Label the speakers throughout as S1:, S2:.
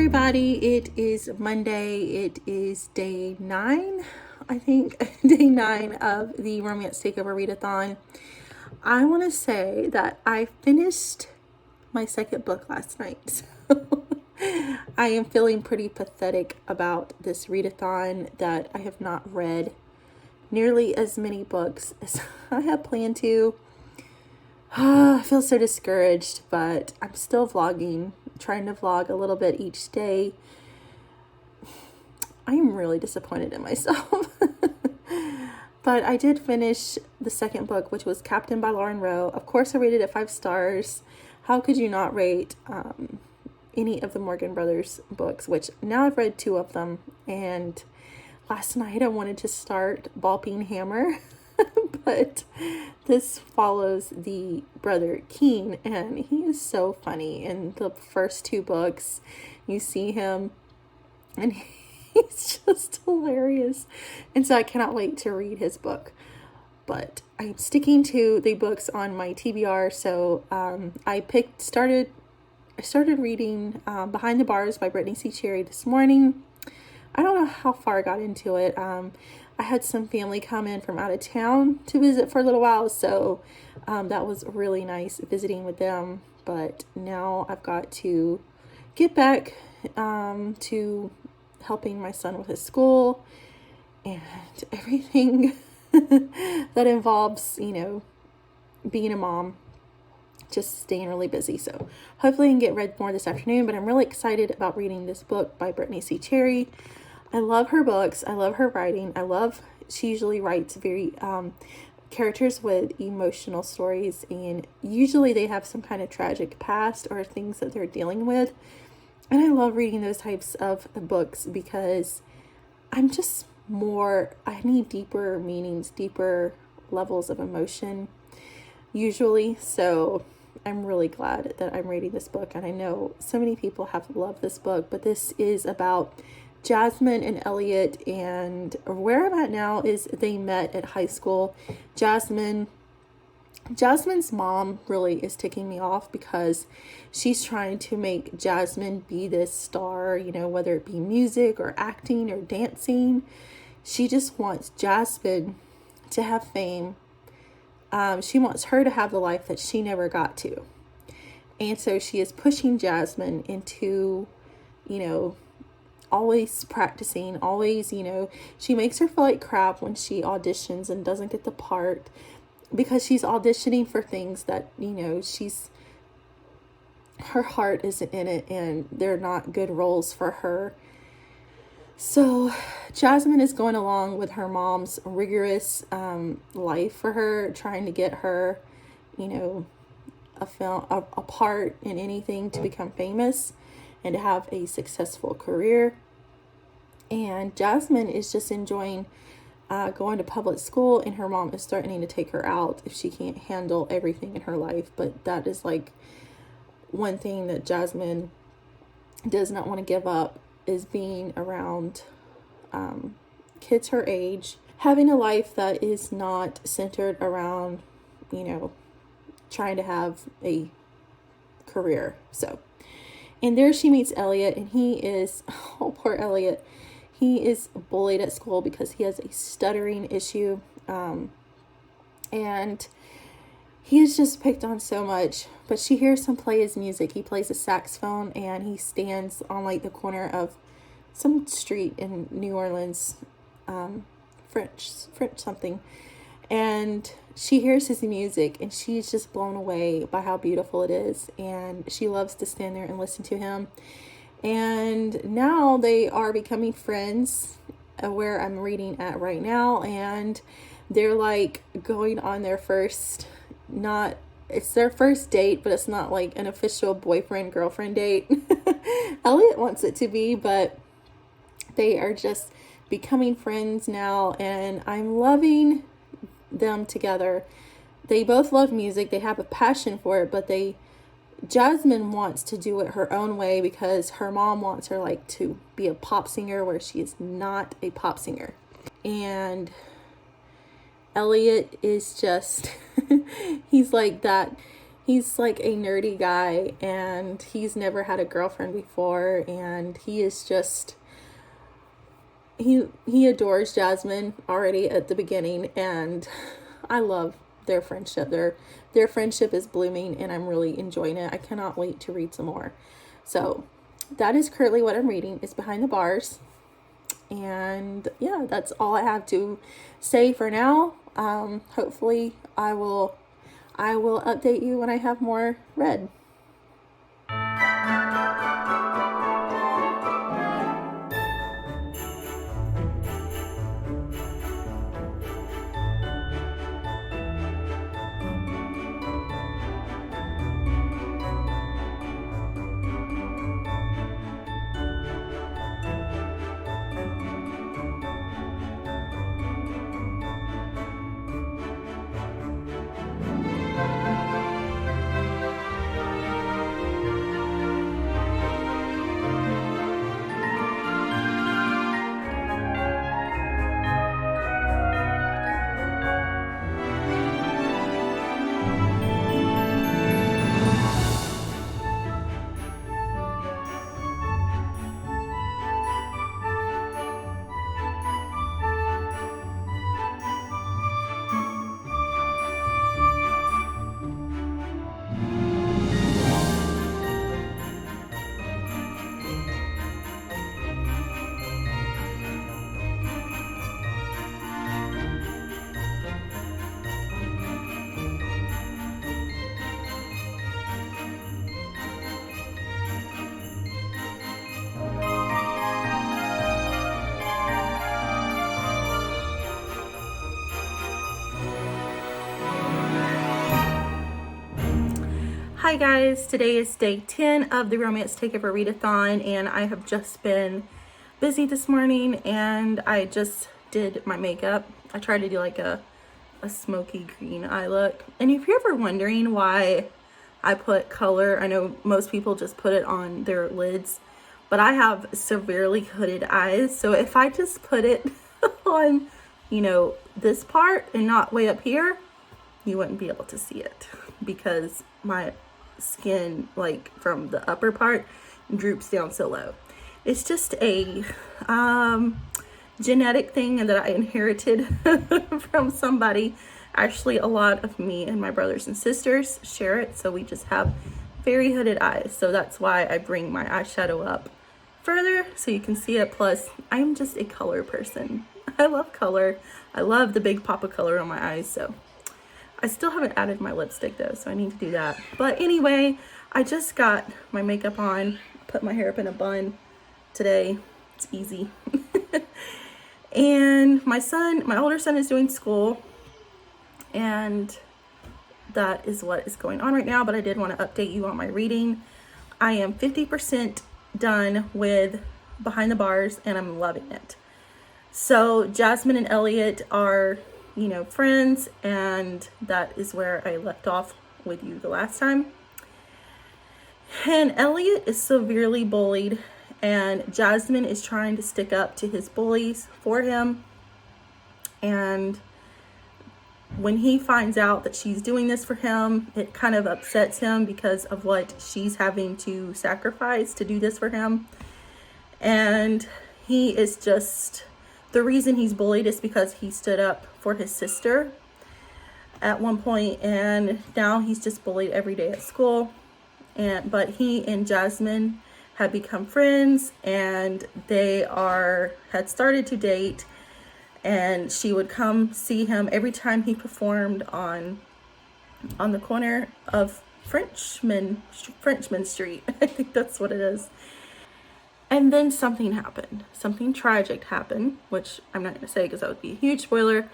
S1: everybody. It is Monday. It is day 9, I think, day 9 of the Romance Takeover Readathon. I want to say that I finished my second book last night. So I am feeling pretty pathetic about this readathon that I have not read nearly as many books as I had planned to. I feel so discouraged, but I'm still vlogging, trying to vlog a little bit each day. I am really disappointed in myself. But I did finish the second book, which was Captain by Lauren Rowe. Of course, I rated it 5 stars. How could you not rate any of the Morgan Brothers books, which now I've read 2 of them. And last night I wanted to start Ball Peen Hammer. But this follows the brother Keen, and he is so funny. In the first 2 books, you see him, and he's just hilarious. And so I cannot wait to read his book. But I'm sticking to the books on my TBR. So I started reading Behind the Bars by Brittany C. Cherry this morning. I don't know how far I got into it. I had some family come in from out of town to visit for a little while, so that was really nice visiting with them. But now I've got to get back to helping my son with his school and everything that involves, being a mom, just staying really busy. So hopefully I can read more this afternoon, but I'm really excited about reading this book by Brittany C. Cherry. I love her books. I love her writing. She usually writes very characters with emotional stories, and usually they have some kind of tragic past or things that they're dealing with. And I love reading those types of books because I need deeper meanings, deeper levels of emotion usually. So I'm really glad that I'm reading this book, and I know so many people have loved this book, but this is about Jasmine and Elliot, and where I'm at now is they met at high school. Jasmine's mom really is ticking me off because she's trying to make Jasmine be this star, whether it be music or acting or dancing. She just wants Jasmine to have fame. She wants her to have the life that she never got to. And so she is pushing Jasmine into, always practicing, always, she makes her feel like crap when she auditions and doesn't get the part because she's auditioning for things that, her heart isn't in it and they're not good roles for her. So Jasmine is going along with her mom's rigorous life for her, trying to get her, a part in anything to become famous and to have a successful career. And Jasmine is just enjoying going to public school, and her mom is threatening to take her out if she can't handle everything in her life. But that is like one thing that Jasmine does not want to give up, is being around kids her age, having a life that is not centered around, trying to have a career. So, and there she meets Elliot, and he is, oh, poor Elliot. He is bullied at school because he has a stuttering issue. And he is just picked on so much. But she hears him play his music. He plays a saxophone, and he stands on like the corner of some street in New Orleans, French something. And she hears his music, and she's just blown away by how beautiful it is. And she loves to stand there and listen to him. And now they are becoming friends, where I'm reading at right now. And they're like going on their it's their first date, but it's not like an official boyfriend-girlfriend date. Elliot wants it to be, but they are just becoming friends now, and I'm loving them together. They both love music. They have a passion for it, but Jasmine wants to do it her own way because her mom wants her to be a pop singer, where she is not a pop singer. And Elliot is just, he's like that he's like a nerdy guy, and he's never had a girlfriend before, and he is just, he adores Jasmine already at the beginning, and I love their friendship. Their friendship is blooming, and I'm really enjoying it. I cannot wait to read some more. So that is currently what I'm reading. It's Behind the Bars. And yeah, that's all I have to say for now. Hopefully I will update you when I have more read. Hi guys, today is day 10 of the Romance Takeover Readathon, and I have just been busy this morning, and I just did my makeup. I tried to do like a smoky green eye look. And if you're ever wondering why I put color, I know most people just put it on their lids, but I have severely hooded eyes, so if I just put it on, you know, this part and not way up here, you wouldn't be able to see it because my skin, like from the upper part, droops down so low. It's just a genetic thing that I inherited from somebody. Actually, a lot of me and my brothers and sisters share it, so we just have very hooded eyes. So that's why I bring my eyeshadow up further so you can see it. Plus, I'm just a color person. I love color. I love the big pop of color on my eyes, so I still haven't added my lipstick though, so I need to do that. But anyway, I just got my makeup on, put my hair up in a bun today. It's easy. And my older son is doing school, and that is what is going on right now. But I did want to update you on my reading. I am 50% done with Behind the Bars, and I'm loving it. So Jasmine and Elliot are, you know, friends, and that is where I left off with you the last time. And Elliot is severely bullied, and Jasmine is trying to stick up to his bullies for him. And when he finds out that she's doing this for him, it kind of upsets him because of what she's having to sacrifice to do this for him. And he is just, the reason he's bullied is because he stood up for his sister at one point, and now he's just bullied every day at school. But he and Jasmine had become friends, and they had started to date, and she would come see him every time he performed on the corner of Frenchman Street. I think that's what it is. And then something happened. Something tragic happened, which I'm not going to say because that would be a huge spoiler.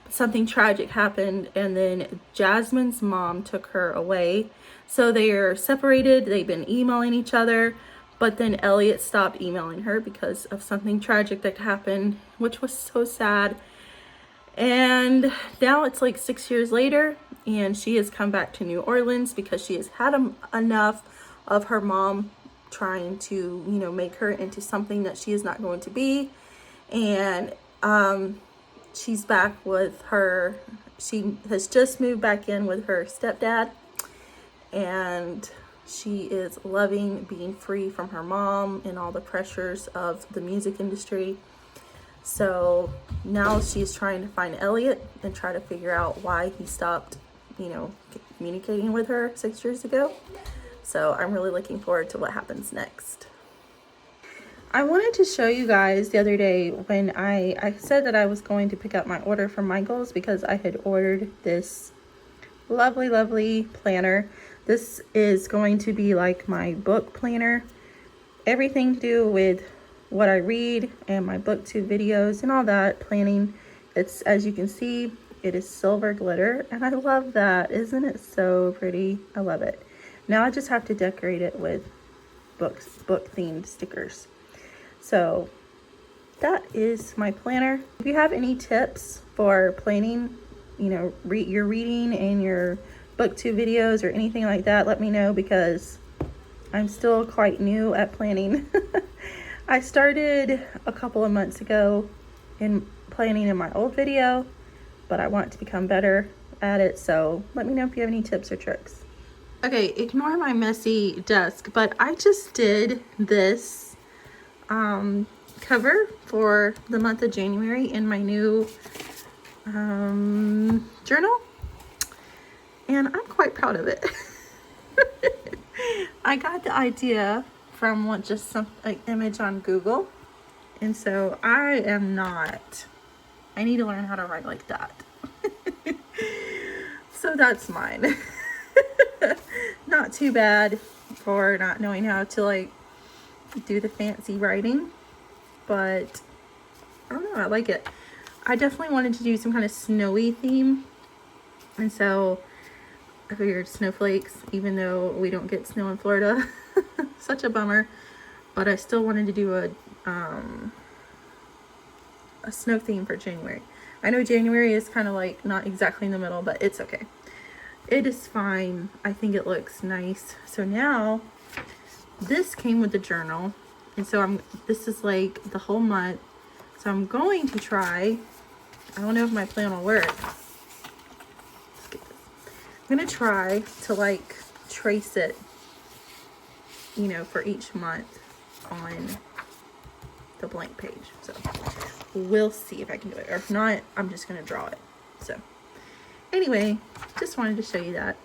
S1: But something tragic happened, and then Jasmine's mom took her away. So they are separated. They've been emailing each other. But then Elliot stopped emailing her because of something tragic that happened, which was so sad. And now it's like 6 years later, and she has come back to New Orleans because she has had enough of her mom trying to, you know, make her into something that she is not going to be. And she's back with she has just moved back in with her stepdad, and she is loving being free from her mom and all the pressures of the music industry. So now she's trying to find Elliot and try to figure out why he stopped, you know, communicating with her 6 years ago. So I'm really looking forward to what happens next. I wanted to show you guys the other day when I said that I was going to pick up my order from Michael's, because I had ordered this lovely planner. This is going to be like my book planner, everything to do with what I read and my booktube videos and all that planning. It's, as you can see, it is silver glitter, and I love that. Isn't it so pretty? I love it. Now I just have to decorate it with book themed stickers. So that is my planner. If you have any tips for planning, you know, your reading and your booktube videos or anything like that, let me know, because I'm still quite new at planning. I started a couple of months ago in planning in my old video, but I want to become better at it. So let me know if you have any tips or tricks. Okay, ignore my messy desk, but I just did this cover for the month of January in my new journal, and I'm quite proud of it. I got the idea from just some image on Google, and so I need to learn how to write like that. So that's mine. Not too bad for not knowing how to like do the fancy writing, but I don't know, I like it. I definitely wanted to do some kind of snowy theme, and so I figured snowflakes, even though we don't get snow in Florida. Such a bummer, but I still wanted to do a snow theme for January. I know January is kind of like not exactly in the middle, but it's okay. It is fine. I think it looks nice. So now this came with the journal, and so this is like the whole month. So I'm going to try, I don't know if my plan will work. Let's get this. I'm gonna try to like trace it, you know, for each month on the blank page. So we'll see if I can do it, or if not, I'm just gonna draw it. So anyway, just wanted to show you that.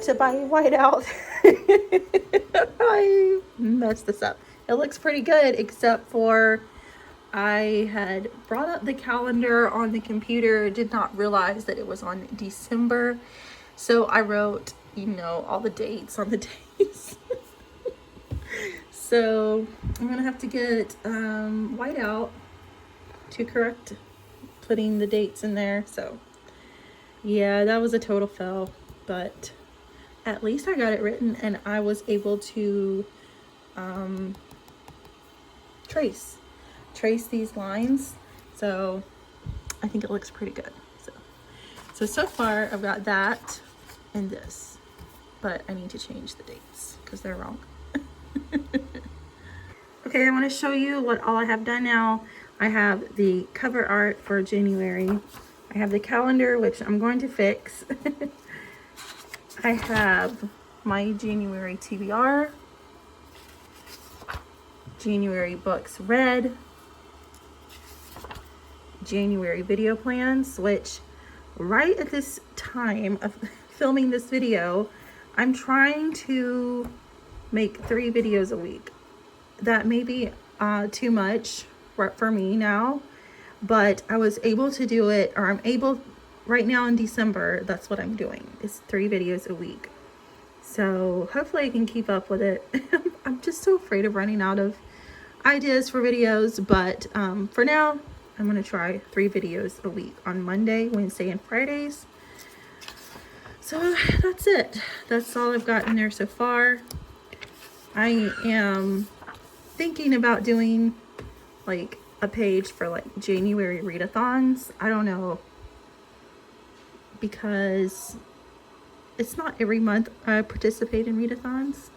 S1: To buy white out. I messed this up. It looks pretty good, except for I had brought up the calendar on the computer, did not realize that it was on December, So I wrote, you know, all the dates on the days. So I'm gonna have to get white out to correct putting the dates in there. So yeah, that was a total fail, but at least I got it written and I was able to trace these lines. So I think it looks pretty good. So far I've got that and this, but I need to change the dates because they're wrong. Okay, I want to show you what all I have done now. I have the cover art for January. I have the calendar, which I'm going to fix. I have my January TBR, January books read, January video plans, which right at this time of filming this video, I'm trying to make 3 videos a week. That may be too much for me now, but I was able to do it, or I'm able right now in December. That's what I'm doing, is 3 videos a week. So hopefully I can keep up with it. I'm just so afraid of running out of ideas for videos, but for now I'm gonna try 3 videos a week on Monday, Wednesday, and Fridays. So that's it. That's all I've got in there so far. I am thinking about doing like a page for like January readathons. I don't know, because it's not every month I participate in readathons,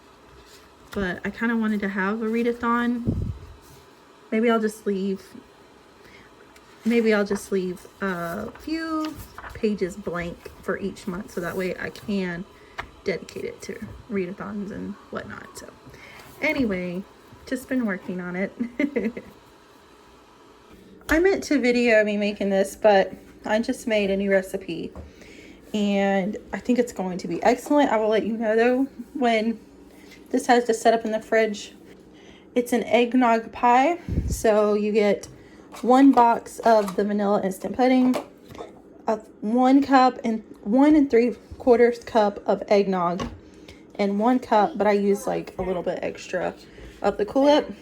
S1: but I kind of wanted to have a readathon. Maybe I'll just leave a few pages blank for each month, so that way I can dedicate it to readathons and whatnot. So anyway, just been working on it. I meant to video me making this, but I just made a new recipe and I think it's going to be excellent. I will let you know though when this has to set up in the fridge. It's an eggnog pie. So you get 1 box of the vanilla instant pudding, 1 cup and 1 3/4 cup of eggnog, and 1 cup, but I use like a little bit extra of the Cool Whip.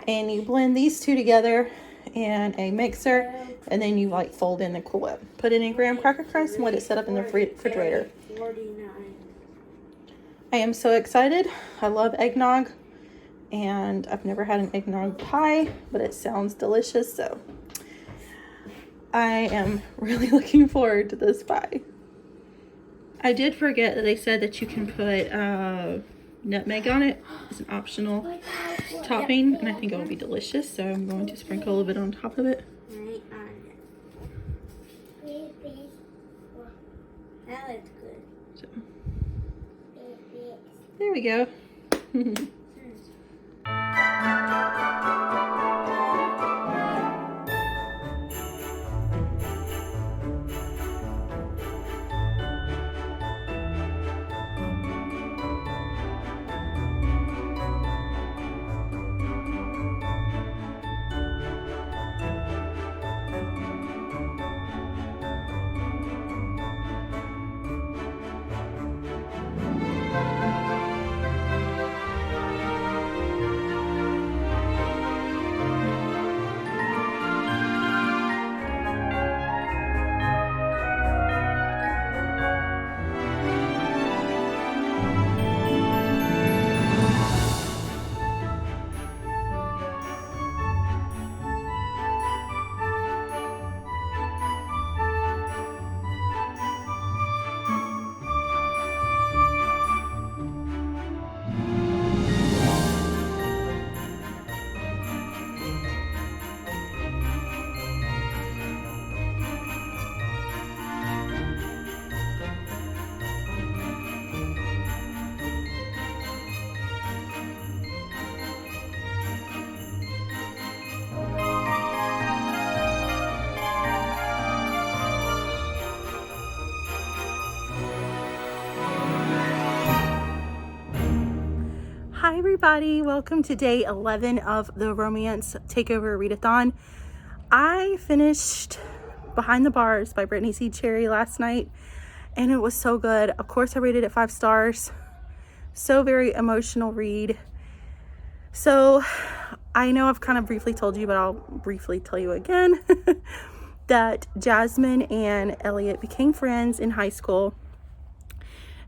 S1: And you blend these 2 together in a mixer, and then you like fold in the Cool Whip. Put it in graham cracker crust and let it set up in the refrigerator. I am so excited. I love eggnog, and I've never had an eggnog pie, but it sounds delicious, so I am really looking forward to this pie. I did forget that they said that you can put nutmeg on it. It's an optional topping, and I think it will be delicious, so I'm going to sprinkle a little bit on top of it.
S2: That looks good.
S1: So, there we go. Hi everybody, welcome to day 11 of the Romance Takeover Readathon. I finished Behind the Bars by Brittany C. Cherry last night, and it was so good. Of course, I rated it 5 stars. So very emotional read. So I know I've kind of briefly told you, but I'll briefly tell you again that Jasmine and Elliot became friends in high school.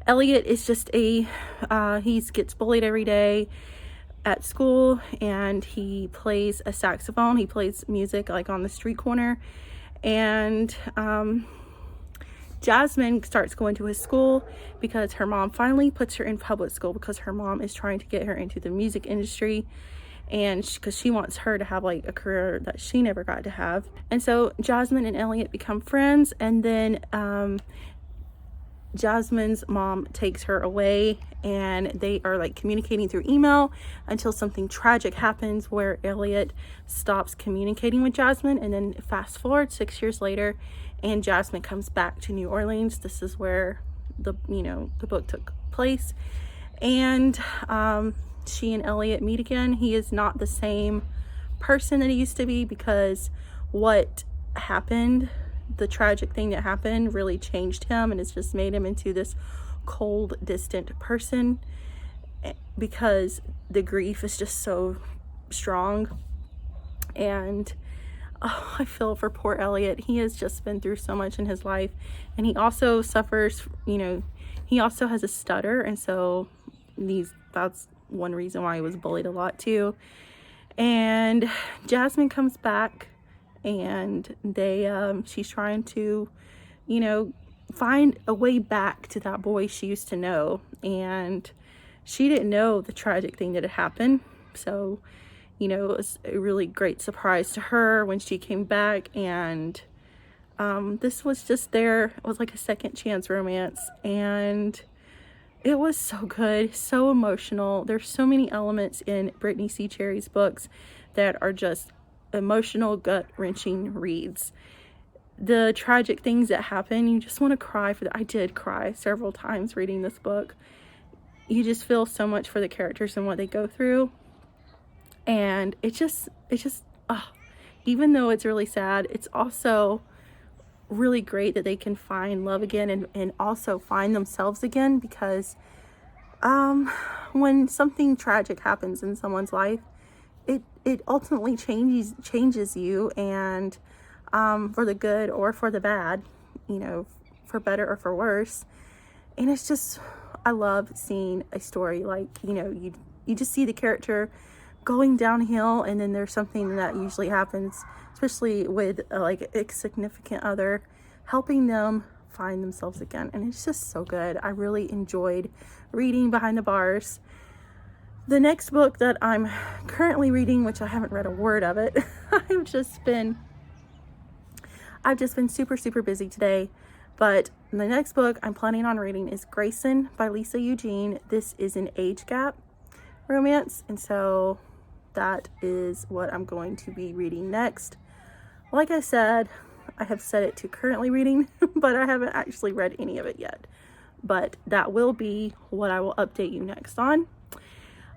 S1: Elliot is just he gets bullied every day at school, and he plays a saxophone. He plays music like on the street corner, and Jasmine starts going to his school because her mom finally puts her in public school because her mom is trying to get her into the music industry, and because she wants her to have like a career that she never got to have. And so Jasmine and Elliot become friends, and then Jasmine's mom takes her away, and they are like communicating through email until something tragic happens where Elliot stops communicating with Jasmine. And then fast forward 6 years later, and Jasmine comes back to New Orleans. This is where the book took place, and she and Elliot meet again. He is not the same person that he used to be because what happened, the tragic thing that happened, really changed him, and it's just made him into this cold, distant person because the grief is just so strong. And I feel for poor Elliot. He has just been through so much in his life, and he also suffers, he also has a stutter, and so that's one reason why he was bullied a lot too. And Jasmine comes back, and she's trying to find a way back to that boy she used to know, and she didn't know the tragic thing that had happened. So it was a really great surprise to her when she came back, and this was just it was like a second chance romance, and it was so good, so emotional. There's so many elements in Brittany C. Cherry's books that are just emotional, gut-wrenching reads. The tragic things that happen, you just want to cry for I did cry several times reading this book. You just feel so much for the characters and what they go through. And it's just even though it's really sad, it's also really great that they can find love again and also find themselves again, because when something tragic happens in someone's life, it ultimately changes you, and for the good or for the bad, for better or for worse. And it's just, I love seeing a story like, you just see the character going downhill, and then there's something that usually happens, especially with like a significant other, helping them find themselves again. And it's just so good. I really enjoyed reading Behind the Bars. The next book that I'm currently reading, which I haven't read a word of it, I've just been super, super busy today. But the next book I'm planning on reading is Grayson by Lisa Eugene. This is an age gap romance, and so that is what I'm going to be reading next. Like I said, I have set it to currently reading, but I haven't actually read any of it yet. But that will be what I will update you next on.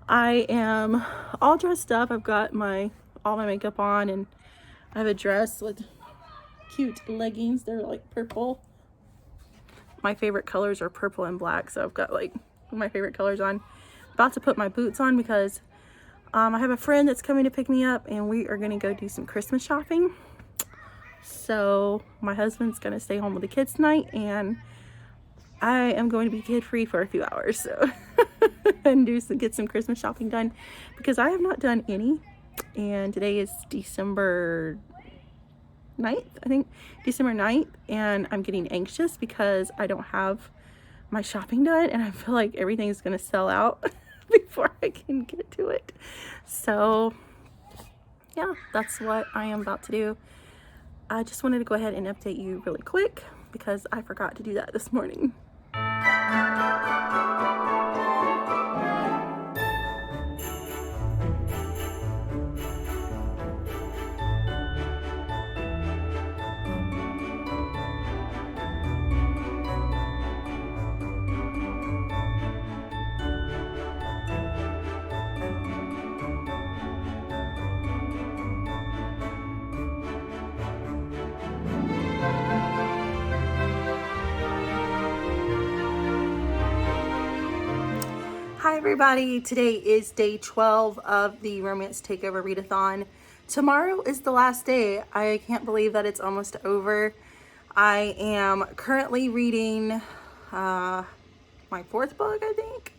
S1: I am all dressed up. I've got all my makeup on, and I have a dress with cute leggings. They're like purple. My favorite colors are purple and black, so I've got like my favorite colors on. About to put my boots on because I have a friend that's coming to pick me up, and we are going to go do some Christmas shopping. So my husband's going to stay home with the kids tonight, and I am going to be kid-free for a few hours, so and get some Christmas shopping done, because I have not done any. And today is December 9th, I think, December 9th, and I'm getting anxious because I don't have my shopping done, and I feel like everything is going to sell out before I can get to it. So yeah, that's what I am about to do. I just wanted to go ahead and update you really quick because I forgot to do that this morning. everybody. Today is day 12 of the Romance Takeover Readathon. Tomorrow is the last day. I can't believe that it's almost over. I am currently reading my fourth book, I think.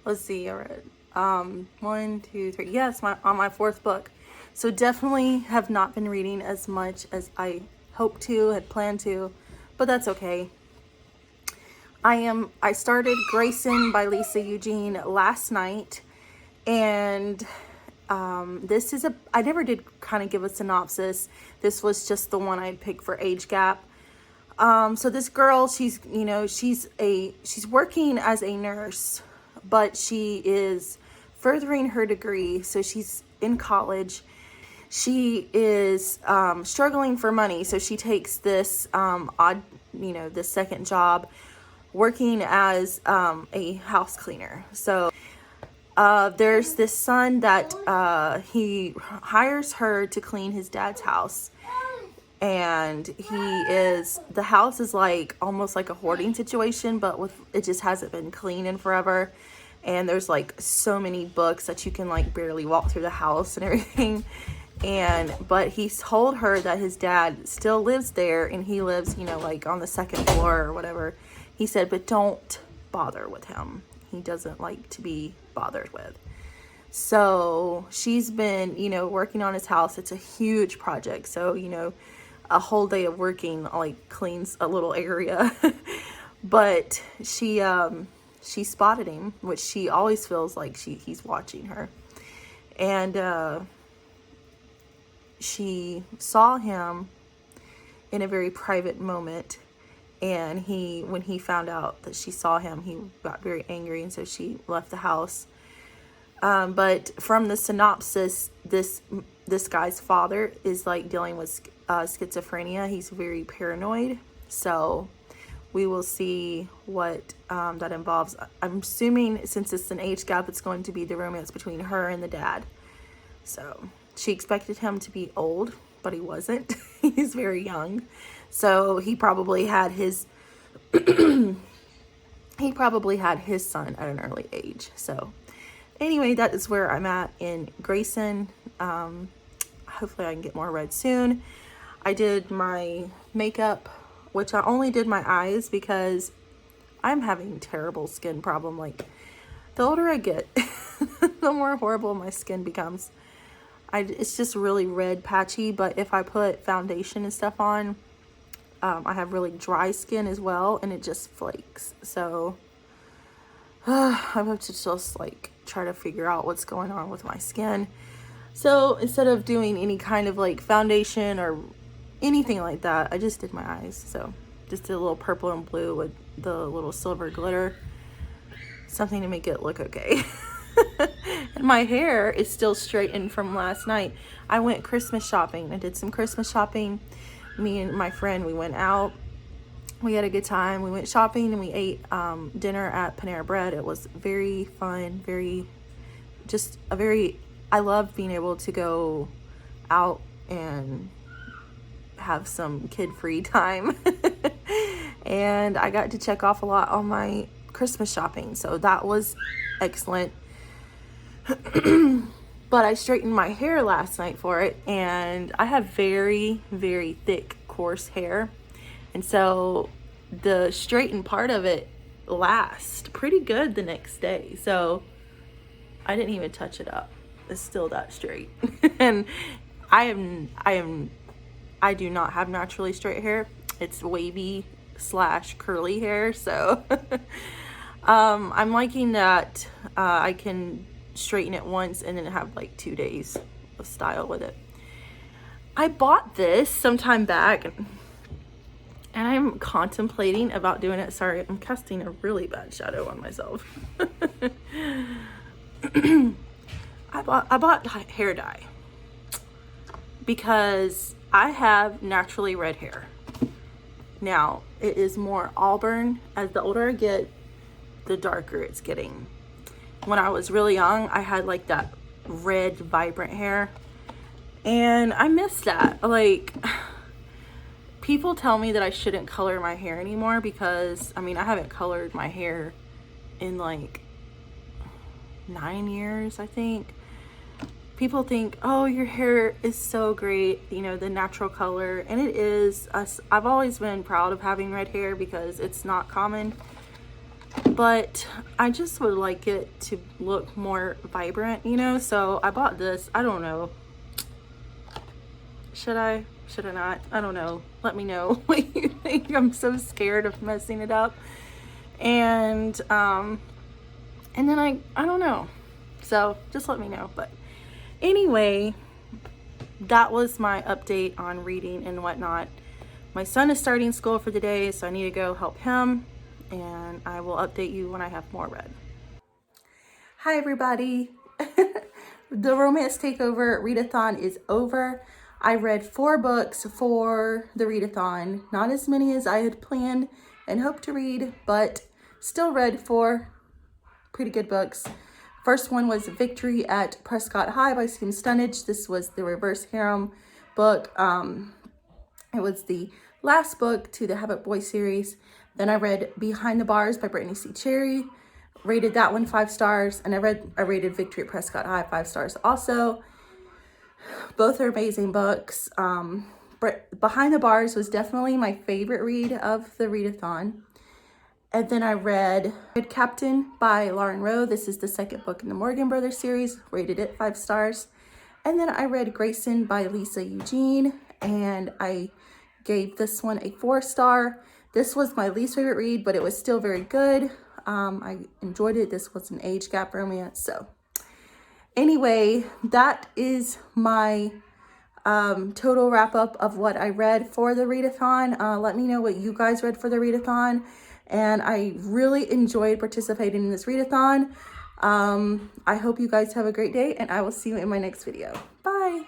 S1: Let's see, I read 1, 2, 3. Yes, on my fourth book. So definitely have not been reading as much as I hoped to, had planned to, but that's okay. I started Grayson by Lisa Eugene last night, and I never did kind of give a synopsis. This was just the one I'd picked for age gap. So this girl, she's working as a nurse, but she is furthering her degree. So she's in college. She is struggling for money. So she takes this this second job working as a house cleaner. So there's this son that he hires her to clean his dad's house. And the house is like almost like a hoarding situation, but it just hasn't been clean in forever. And there's like so many books that you can like barely walk through the house and everything. But he told her that his dad still lives there, and he lives, like on the second floor or whatever. He said, but don't bother with him. He doesn't like to be bothered with. So she's been, working on his house. It's a huge project. So, a whole day of working like cleans a little area. But she spotted him, which she always feels like he's watching her. And she saw him in a very private moment. And when he found out that she saw him, he got very angry, and so she left the house. But from the synopsis, this guy's father is like dealing with schizophrenia. He's very paranoid. So we will see what that involves. I'm assuming since it's an age gap, it's going to be the romance between her and the dad. So she expected him to be old, but he wasn't. He's very young. So he probably had his son at an early age. So anyway, that is where I'm at in Grayson. Hopefully I can get more read soon. I did my makeup, which I only did my eyes because I'm having terrible skin problem. Like, the older I get, the more horrible my skin becomes. It's just really red, patchy, but if I put foundation and stuff on, I have really dry skin as well, and it just flakes. So I have to just like try to figure out what's going on with my skin. So instead of doing any kind of like foundation or anything like that, I just did my eyes. So just did a little purple and blue with the little silver glitter, something to make it look okay. And my hair is still straightened from last night. I went Christmas shopping. I did some Christmas shopping. Me and my friend, we went out. We had a good time. We went shopping and we ate dinner at Panera Bread. It was very fun, I love being able to go out and have some kid-free time. And I got to check off a lot on my Christmas shopping, so that was excellent. But I straightened my hair last night for it, and I have very, very thick, coarse hair. And so the straightened part of it lasts pretty good the next day. So I didn't even touch it up. It's still that straight. And I do not have naturally straight hair. It's wavy / curly hair. So I'm liking that I can straighten it once and then have like 2 days of style with it. I bought this some time back, and I'm contemplating about doing it. Sorry, I'm casting a really bad shadow on myself. I bought hair dye because I have naturally red hair. Now, it is more auburn. As the older I get, the darker it's getting. When I was really young, I had like that red, vibrant hair, and I miss that. Like, people tell me that I shouldn't color my hair anymore because, I mean, I haven't colored my hair in like 9 years, I think. People think, oh, your hair is so great, you know, the natural color, and it is. I've always been proud of having red hair because it's not common, but I just would like it to look more vibrant, you know, so I bought this. I don't know. Should I not? I don't know. Let me know what you think. I'm so scared of messing it up. And then I don't know. So just let me know. But anyway, that was my update on reading and whatnot. My son is starting school for the day, so I need to go help him, and I will update you when I have more read. Hi everybody. The Romance Takeover Readathon is over. I read 4 books for the readathon, not as many as I had planned and hoped to read, but still read 4 pretty good books. First one was Victory at Prescott High by Kim Stunage. This was the reverse harem book. It was the last book to the Habit Boy series. Then I read Behind the Bars by Brittany C. Cherry. Rated that one 5 stars. And I rated Victory at Prescott High 5 stars also. Both are amazing books. Behind the Bars was definitely my favorite read of the readathon. And then I read Captain by Lauren Rowe. This is the second book in the Morgan Brothers series. Rated it 5 stars. And then I read Grayson by Lisa Eugene. And I gave this one a 4 star. This was my least favorite read, but it was still very good. I enjoyed it. This was an age gap romance. So anyway, that is my total wrap up of what I read for the readathon. Let me know what you guys read for the readathon. And I really enjoyed participating in this readathon. I hope you guys have a great day, and I will see you in my next video. Bye.